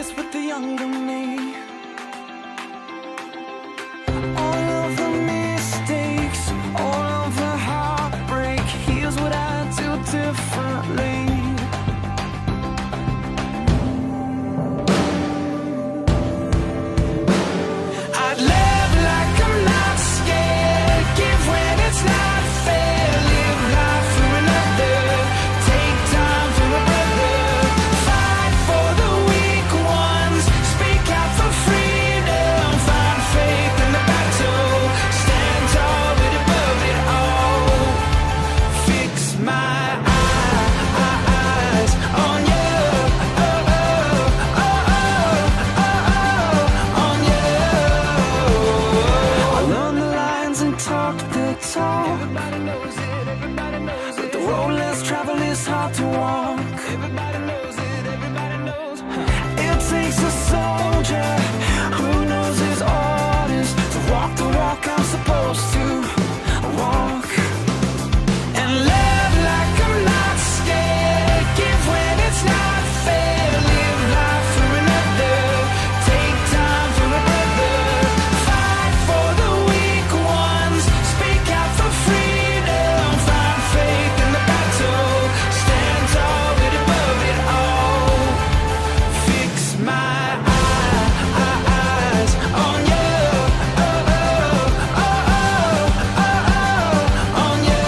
mess with the younger me. All of the mistakes, all of the heartbreak, here's what I do differently. I'd live like I'm not scared, give when it's not fair, live life for another, take time for a brother, fight for the weak ones, speak out for freedom, find faith in the battle, stand tall but above it all, fix my eyes on you, on you. I learned the lines and talk the talk. Everybody knows it, everybody knows it. But the road less traveled is hard to walk. Everybody knows it, everybody knows. It takes a soldier who knows his orders to walk the walk I'm supposed to walk. And live like I'm not scared, give when it's not fair, live life for another, take time for a brother, fight for the weak ones, speak out for freedom, find faith in the battle, stand tall but above it all, fix my eyes on you, on you.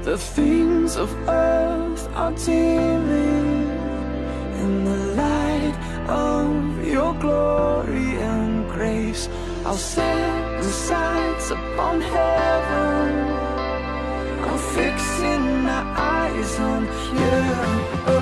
The things of earth are dimming in the light of your glory and grace. I'll set the sights upon heaven, I'm fixing my eyes on you.